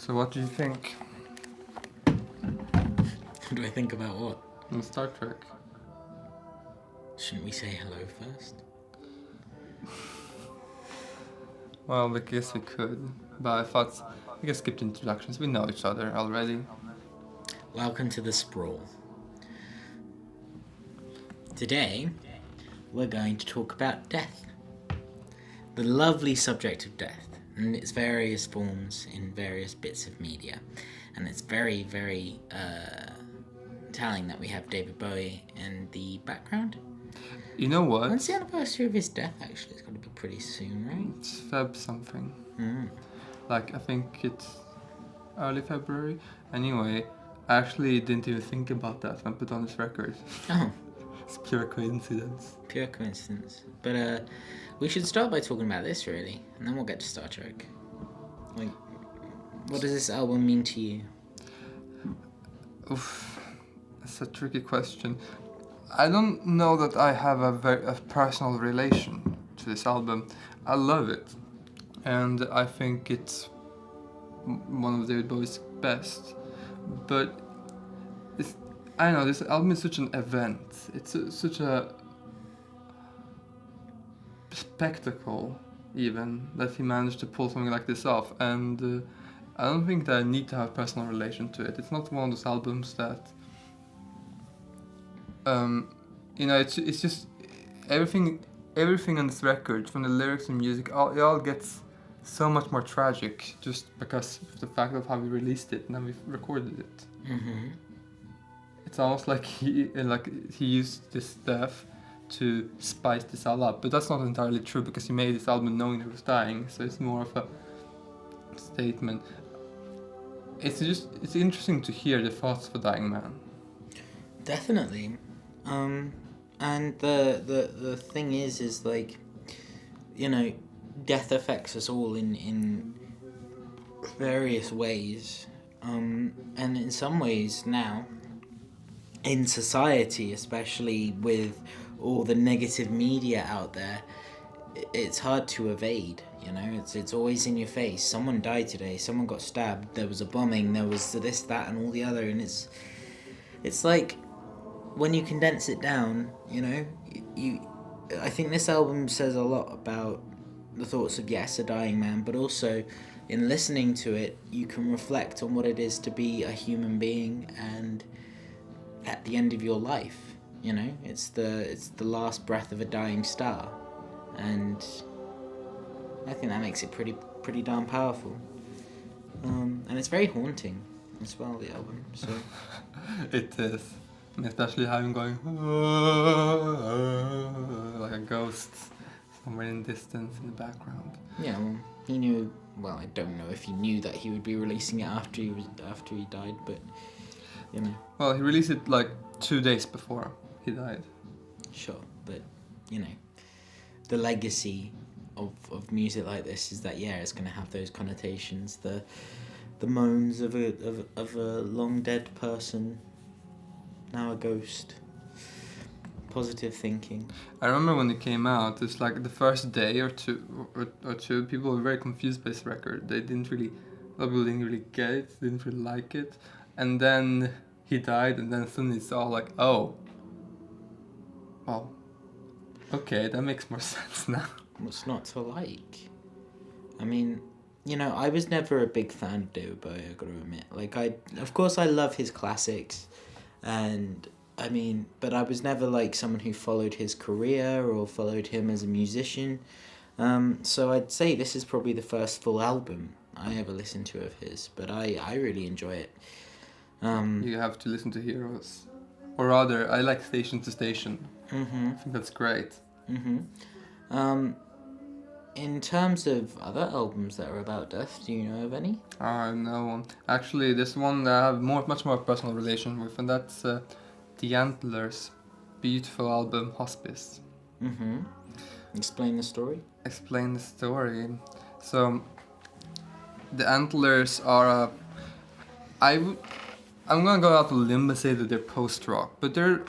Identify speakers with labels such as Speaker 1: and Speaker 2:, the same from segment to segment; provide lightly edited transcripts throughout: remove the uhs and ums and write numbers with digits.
Speaker 1: So what do you think?
Speaker 2: What do I think about what?
Speaker 1: In Star Trek?
Speaker 2: Shouldn't we say hello first?
Speaker 1: Well, I guess we could, but I thought we could skip the introductions. We know each other already.
Speaker 2: Welcome to the Sprawl. Today, we're going to talk about death. The lovely subject of death and its various forms in various bits of media. And it's very, very telling that we have David Bowie in the background.
Speaker 1: You know what?
Speaker 2: When's the anniversary of his death, actually? It's got to be pretty soon, right?
Speaker 1: It's Feb something.
Speaker 2: Mm.
Speaker 1: Like, I think it's early February. Anyway, I actually didn't even think about that when I put on this record.
Speaker 2: Oh,
Speaker 1: It's pure coincidence.
Speaker 2: pure coincidence. But we should start by talking about this, really, and then we'll get to Star Trek. Like, what does this album mean to you?
Speaker 1: Oof, it's a tricky question. I don't know that I have a personal relation to this album. I love it, and I think it's one of David Bowie's best. But I don't know, this album is such an event. It's such a spectacle, even, that he managed to pull something like this off. And I don't think that I need to have a personal relation to it. It's not one of those albums that, it's just everything on this record, from the lyrics and music, it all gets so much more tragic just because of the fact of how we released it and then we recorded it.
Speaker 2: Mm-hmm.
Speaker 1: It's almost like he used this death to spice this all up, but that's not entirely true because he made this album knowing he was dying, so it's more of a statement. It's interesting to hear the thoughts of a dying man.
Speaker 2: Definitely. And the thing is like, death affects us all in various ways. And in some ways now, in society, especially with all the negative media out there, it's hard to evade. It's always in your face. Someone died today. Someone got stabbed. There was a bombing. There was this, that, and all the other. And it's like, when you condense it down, I think this album says a lot about the thoughts of, yes, a dying man, but also in listening to it, you can reflect on what it is to be a human being and at the end of your life, it's the last breath of a dying star, and I think that makes it pretty darn powerful, and it's very haunting as well, the album. So
Speaker 1: It is, and especially having going like a ghost somewhere in the distance in the background.
Speaker 2: Yeah, well, he knew. Well, I don't know if he knew that he would be releasing it after he died, but
Speaker 1: Well, he released it like 2 days before he died.
Speaker 2: Sure, but the legacy of music like this is that it's going to have those connotations, the moans of a long dead person, now a ghost. Positive thinking.
Speaker 1: I remember when it came out, it's like the first day or two, people were very confused by this record. A lot of people didn't really get it, didn't really like it. And then he died, and then suddenly it's all like, oh, well, okay, that makes more sense now.
Speaker 2: What's not to like? I mean, I was never a big fan of David Bowie, I gotta admit. Like, of course I love his classics, and but I was never like someone who followed his career or followed him as a musician. So I'd say this is probably the first full album I ever listened to of his, but I really enjoy it.
Speaker 1: You have to listen to Heroes. Or rather, I like Station to Station.
Speaker 2: Mm-hmm.
Speaker 1: I think that's great.
Speaker 2: Mm-hmm. In terms of other albums that are about death, do you know of any?
Speaker 1: No. Actually, there's one that I have much more personal relation with, and that's The Antlers' beautiful album, Hospice.
Speaker 2: Mm-hmm. Explain the story.
Speaker 1: So, The Antlers are I'm gonna go out on a limb and say that they're post-rock, but they're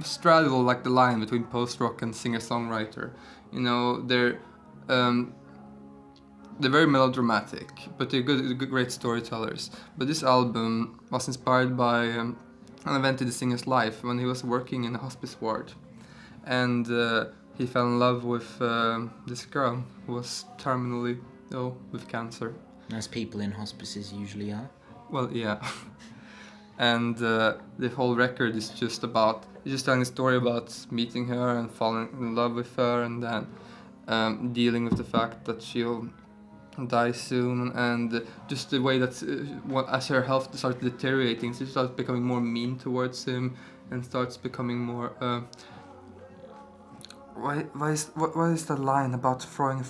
Speaker 1: straddle like the line between post-rock and singer-songwriter. They're they're very melodramatic, but they're great storytellers. But this album was inspired by an event in the singer's life when he was working in a hospice ward, and he fell in love with this girl who was terminally ill with cancer.
Speaker 2: As people in hospices usually are.
Speaker 1: Well, yeah. And the whole record is just about, he's just telling a story about meeting her and falling in love with her, and then dealing with the fact that she'll die soon, and just the way that as her health starts deteriorating, she starts becoming more mean towards him and starts becoming more what is the line about throwing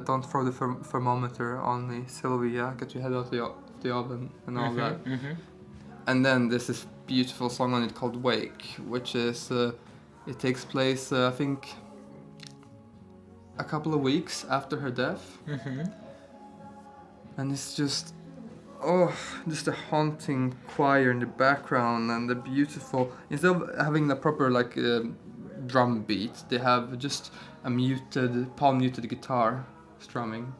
Speaker 1: don't throw the thermometer on me, Sylvia, get your head out of the oven and all that. And then there's this beautiful song on it called Wake, which is it takes place I think a couple of weeks after her death. And it's just just a haunting choir in the background, and the beautiful, instead of having the proper like drum beat, they have just a palm muted guitar strumming.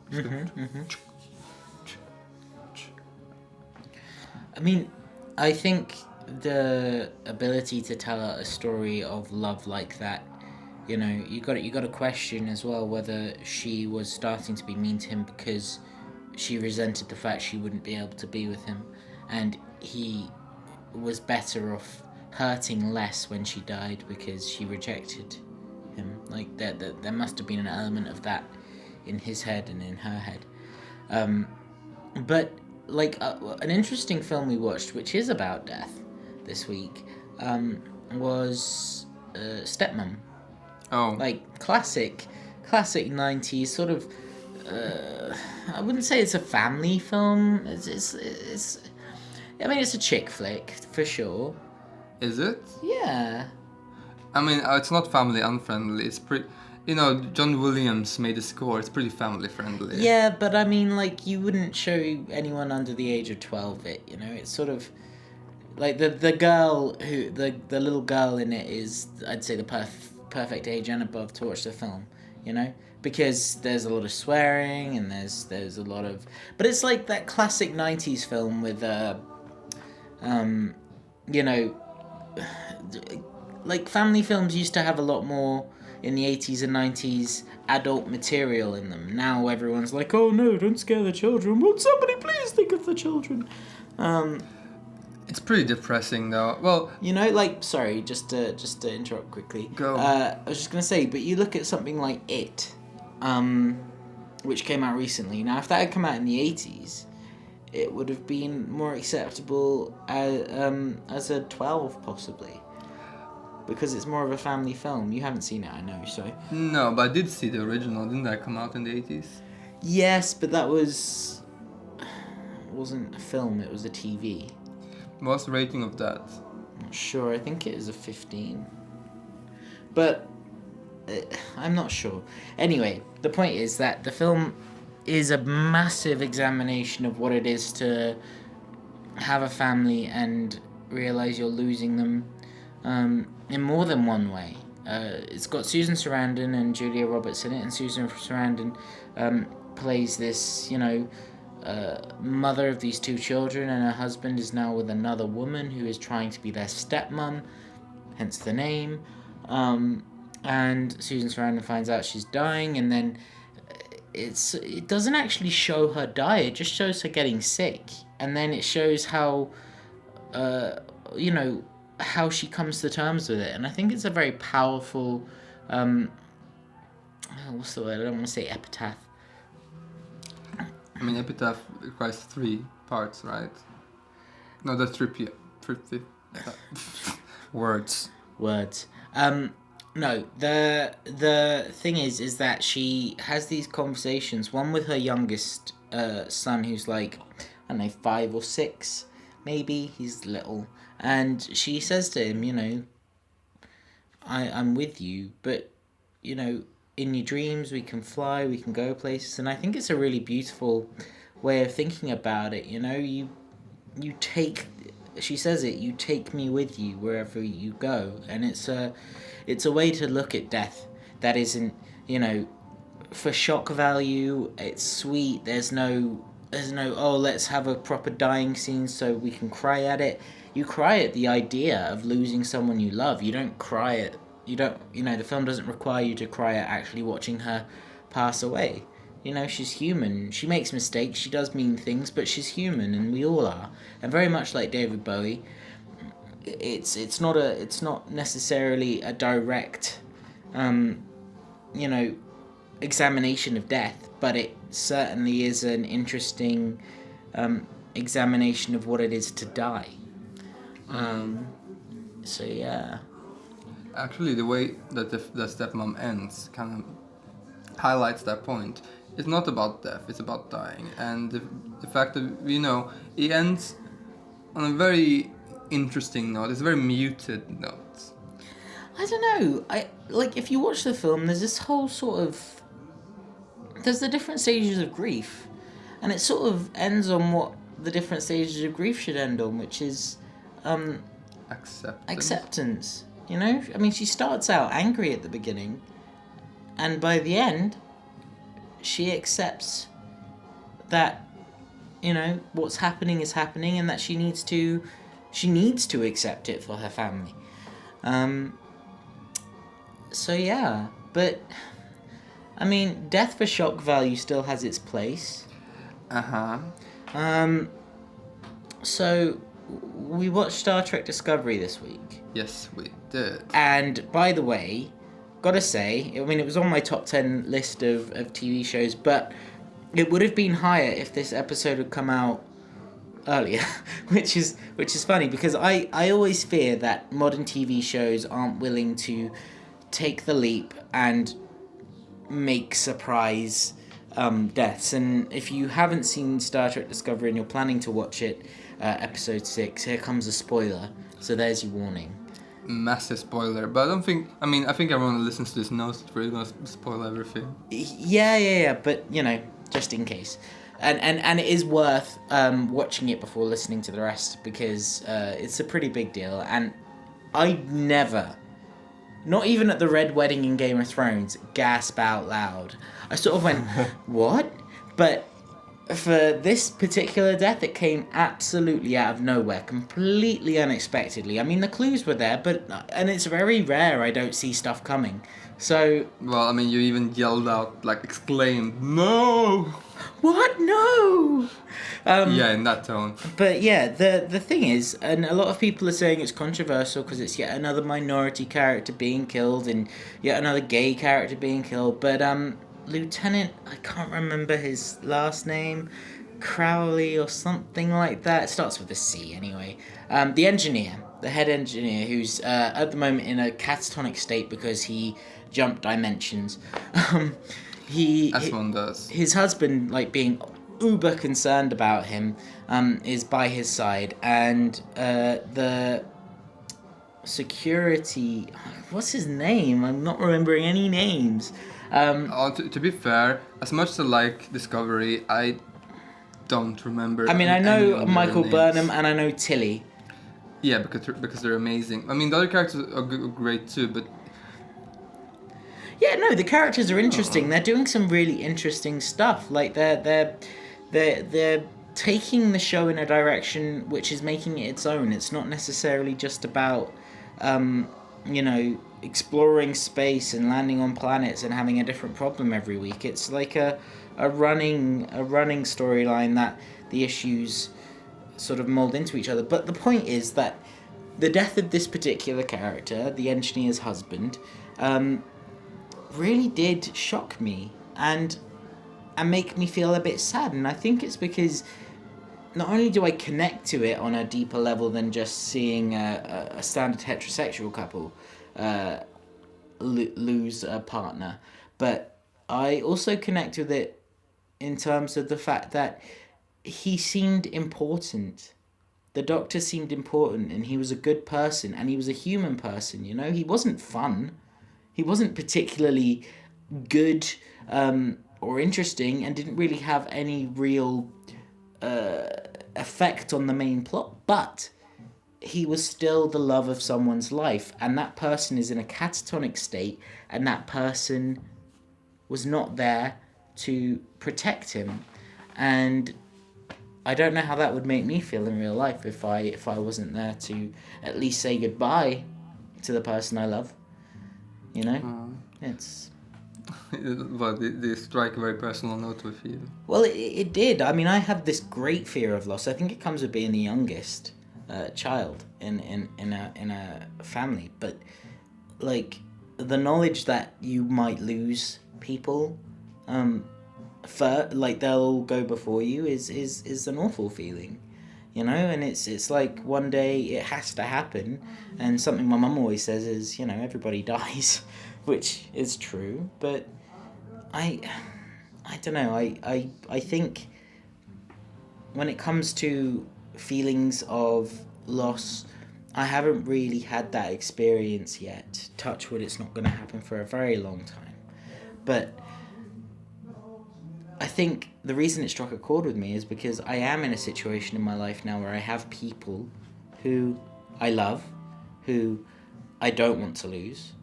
Speaker 2: I mean, I think the ability to tell a story of love like that, you know, you got to question as well whether she was starting to be mean to him because she resented the fact she wouldn't be able to be with him, and he was better off hurting less when she died because she rejected him. Like there must have been an element of that in his head and in her head. But like an interesting film we watched, which is about death, this week, was Stepmom.
Speaker 1: Oh,
Speaker 2: Like classic 90s sort of. I wouldn't say it's a family film. It's I mean, it's a chick flick for sure.
Speaker 1: is it?
Speaker 2: Yeah.
Speaker 1: I mean, it's not family unfriendly. It's pretty. You know, John Williams made the score. It's pretty family friendly.
Speaker 2: Yeah, but I mean, like, you wouldn't show anyone under the age of 12 it. You know, it's sort of like the girl who the little girl in it is, I'd say, the perfect age and above to watch the film. You know, because there's a lot of swearing and there's a lot of, but it's like that classic 90s film with you know, like family films used to have a lot more in the 80s and 90s adult material in them. Now everyone's like, oh no, don't scare the children. Won't somebody please think of the children?
Speaker 1: It's pretty depressing though. Well,
Speaker 2: you know, like, sorry, just to interrupt quickly.
Speaker 1: Go.
Speaker 2: I was just gonna say, but you look at something like It, which came out recently. Now, if that had come out in the 80s, it would have been more acceptable as a 12, possibly. Because it's more of a family film. You haven't seen it, I know, so...
Speaker 1: No, but I did see the original. Didn't that come out in the 80s?
Speaker 2: Yes, but that wasn't a film, it was a TV.
Speaker 1: What's the rating of that?
Speaker 2: Not sure, I think it is a 15. But I'm not sure. Anyway, the point is that the film is a massive examination of what it is to have a family and realize you're losing them in more than one way. It's got Susan Sarandon and Julia Roberts in it, and Susan Sarandon plays this, you know, mother of these two children, and her husband is now with another woman who is trying to be their stepmom, hence the name. And Susan Sarandon finds out she's dying, and then it doesn't actually show her die, it just shows her getting sick, and then it shows how you know, how she comes to terms with it. And I think it's a very powerful what's the word, I don't want to say epitaph.
Speaker 1: I mean, Epitaph requires 3 parts, right? No, that's 3 words. No, the thing is that she has these conversations, one with her youngest son, who's like, I don't know, 5 or 6, maybe, he's little, and she says to him, you know, I'm with you, but, you know, in your dreams we can fly, we can go places. And I think it's a really beautiful way of thinking about it. You know, you take, she says it, you take me with you wherever you go. And it's a way to look at death that isn't, you know,
Speaker 2: for shock value. It's sweet. There's no oh, let's have a proper dying scene so we can cry at it. You cry at the idea of losing someone you love. You don't cry at the film doesn't require you to cry at actually watching her pass away. She's human. She makes mistakes. She does mean things, but she's human, and we all are. And very much like David Bowie, it's not necessarily a direct, examination of death, but it certainly is an interesting examination of what it is to die. So yeah.
Speaker 1: Actually, the way that the Stepmom ends kind of highlights that point. It's not about death, it's about dying. And the fact that, it ends on a very interesting note. It's a very muted note.
Speaker 2: I don't know. If you watch the film, there's this whole there's the different stages of grief. And it sort of ends on what the different stages of grief should end on, which is acceptance. She starts out angry at the beginning, and by the end, she accepts that, what's happening is happening, and that she needs to accept it for her family. So yeah, but death for shock value still has its place. So we watched Star Trek Discovery this week.
Speaker 1: Yes, we did.
Speaker 2: And by the way, gotta say, it was on my top 10 list of TV shows, but it would have been higher if this episode had come out earlier, which is funny, because I always fear that modern TV shows aren't willing to take the leap and make surprise deaths. And if you haven't seen Star Trek Discovery and you're planning to watch it, episode 6, here comes a spoiler, so there's your warning.
Speaker 1: Massive spoiler, but I think everyone who listens to this knows that we're going to spoil everything.
Speaker 2: Yeah, but just in case. And it is worth watching it before listening to the rest, because it's a pretty big deal. And I never, not even at the Red Wedding in Game of Thrones, gasp out loud. I sort of went, what? But for this particular death, it came absolutely out of nowhere, completely unexpectedly. The clues were there, and it's very rare I don't see stuff coming. So...
Speaker 1: Well, you even yelled out, exclaimed, "No!"
Speaker 2: What? No!
Speaker 1: Yeah, in that tone.
Speaker 2: But yeah, the thing is, and a lot of people are saying it's controversial because it's yet another minority character being killed and yet another gay character being killed, but Lieutenant, I can't remember his last name, Crowley or something like that. It starts with a C anyway. The head engineer, who's at the moment in a catatonic state because he jumped dimensions.
Speaker 1: As one does.
Speaker 2: His husband, being uber concerned about him, is by his side, and the security, what's his name? I'm not remembering any names.
Speaker 1: To be fair, as much as I like Discovery, I don't remember.
Speaker 2: I know Michael Burnham and I know Tilly.
Speaker 1: Yeah, because they're amazing. The other characters are great too, but...
Speaker 2: Yeah, no, the characters are interesting. They're doing some really interesting stuff. They're taking the show in a direction which is making it its own. It's not necessarily just about, exploring space and landing on planets and having a different problem every week. It's like a running storyline that the issues sort of mold into each other. But the point is that the death of this particular character, the engineer's husband, really did shock me and make me feel a bit sad. And I think it's because not only do I connect to it on a deeper level than just seeing a standard heterosexual couple lose a partner, but I also connect with it in terms of the fact that he seemed important. The doctor seemed important, and he was a good person, and he was a human person, He wasn't fun. He wasn't particularly good or interesting, and didn't really have any real effect on the main plot, but he was still the love of someone's life, and that person is in a catatonic state, and that person was not there to protect him. And I don't know how that would make me feel in real life if I wasn't there to at least say goodbye to the person I love. You know? It's...
Speaker 1: But they strike a very personal note with you.
Speaker 2: Well, it did. I mean, I have this great fear of loss. I think it comes with being the youngest child in a family. But, like, the knowledge that you might lose people, like they'll all go before you, is an awful feeling, you know. And it's like one day it has to happen. And something my mum always says is, you know, everybody dies, which is true. But I don't know. I think when it comes to feelings of loss, I haven't really had that experience yet. Touch wood, it's not going to happen for a very long time. But I think the reason it struck a chord with me is because I am in a situation in my life now where I have people who I love, who I don't want to lose,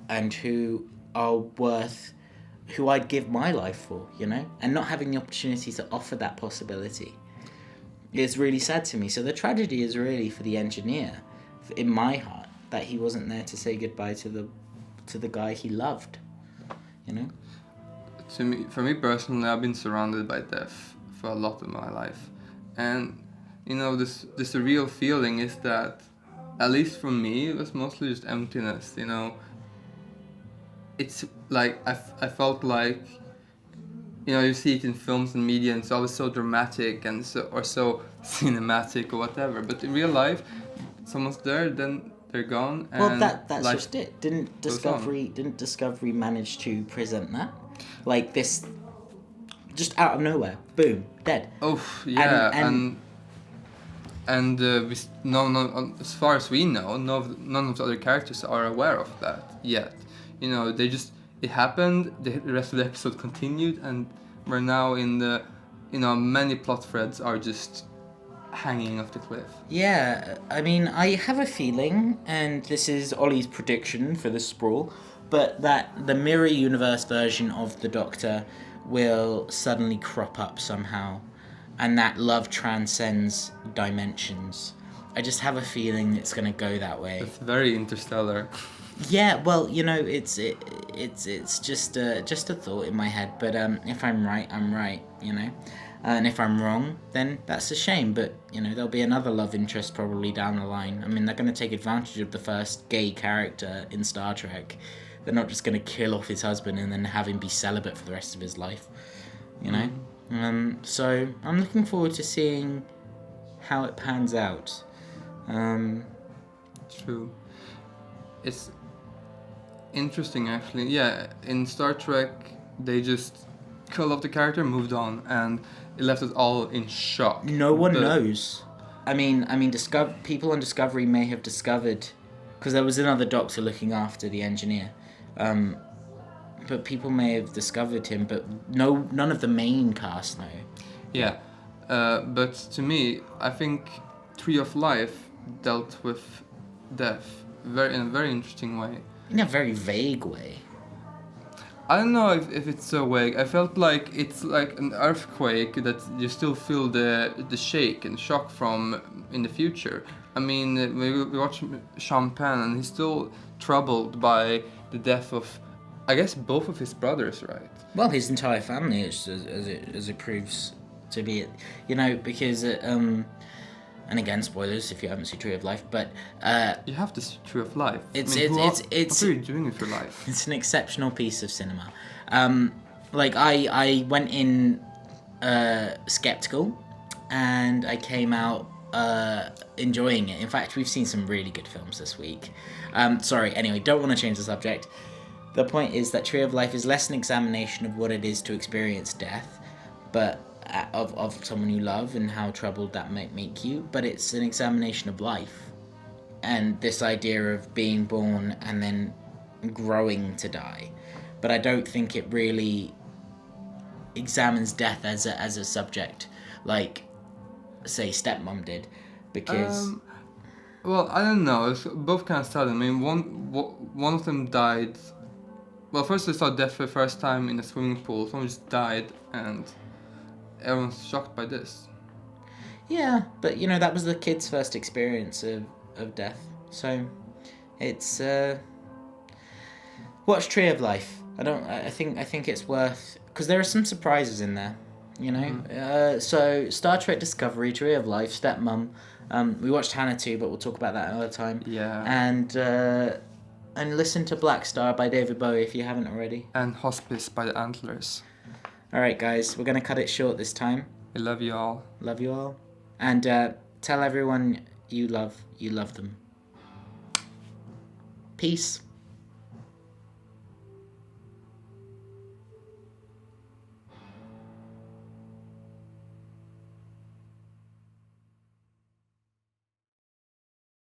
Speaker 2: and who are worth, who I'd give my life for, you know? And not having the opportunity to offer that possibility is really sad to me. So the tragedy is really for the engineer, in my heart, that he wasn't there to say goodbye to the guy he loved, you know?
Speaker 1: For me personally, I've been surrounded by death for a lot of my life, and you know, this surreal feeling is that, at least for me, it was mostly just emptiness. You know, it's like I felt like, you know, you see it in films and media, and it's always so dramatic and so cinematic or whatever. But in real life, someone's there, then they're gone. And
Speaker 2: well, that's
Speaker 1: life
Speaker 2: just it. Didn't Discovery manage to present that? Like this, just out of nowhere, boom, dead.
Speaker 1: Oh yeah, and as far as we know, none of the other characters are aware of that yet. You know, it happened. The rest of the episode continued, and we're now in the, you know, many plot threads are just hanging off the cliff.
Speaker 2: Yeah, I mean, I have a feeling, and this is Ollie's prediction for the Sprawl, but that the mirror universe version of the Doctor will suddenly crop up somehow, and that love transcends dimensions. I just have a feeling it's going to go that way.
Speaker 1: It's very Interstellar.
Speaker 2: Yeah, well, you know, it's just a thought in my head. But if I'm right, I'm right, you know. And if I'm wrong, then that's a shame. But, you know, there'll be another love interest probably down the line. I mean, they're going to take advantage of the first gay character in Star Trek. They're not just going to kill off his husband and then have him be celibate for the rest of his life, you know. So I'm looking forward to seeing how it pans out.
Speaker 1: True. It's interesting, actually. Yeah, in Star Trek, they just killed off the character, moved on, and it left us all in shock.
Speaker 2: No one knows. I mean, people on Discovery may have discovered, because there was another Doctor looking after the engineer. But people may have discovered him, but none of the main cast know.
Speaker 1: Yeah, but to me, I think Tree of Life dealt with death in a very interesting way.
Speaker 2: In a very vague way.
Speaker 1: I don't know if it's so vague. I felt like it's like an earthquake that you still feel the shake and shock from in the future. I mean, we watch Sean Penn, and he's still troubled by the death of, I guess, both of his brothers, right?
Speaker 2: Well, his entire family, as it proves to be, you know, because and again, spoilers if you haven't seen Tree of Life, but
Speaker 1: you have to see Tree of Life.
Speaker 2: It's
Speaker 1: what are you doing with your life?
Speaker 2: It's an exceptional piece of cinema. Like I went in skeptical, and I came out enjoying it. In fact, we've seen some really good films this week. Anyway, don't want to change the subject. The point is that Tree of Life is less an examination of what it is to experience death, but of someone you love and how troubled that might make you, but it's an examination of life and this idea of being born and then growing to die. But I don't think it really examines death as a subject like, say, Stepmom did, because
Speaker 1: well, I don't know. It's both kind of sudden. I mean, one of them died Well, first I saw death for the first time in a swimming pool. Someone just died, and everyone's shocked by this.
Speaker 2: Yeah, but you know, that was the kid's first experience of death. So it's watch Tree of Life. I think it's worth, because there are some surprises in there, you know. So Star Trek Discovery, Tree of Life, Stepmom. We watched Hannah too, but we'll talk about that another time.
Speaker 1: Yeah.
Speaker 2: And listen to Blackstar by David Bowie if you haven't already.
Speaker 1: And Hospice by the Antlers.
Speaker 2: All right, guys, we're gonna cut it short this time.
Speaker 1: I love you all.
Speaker 2: Love you all, and tell everyone you love them. Peace.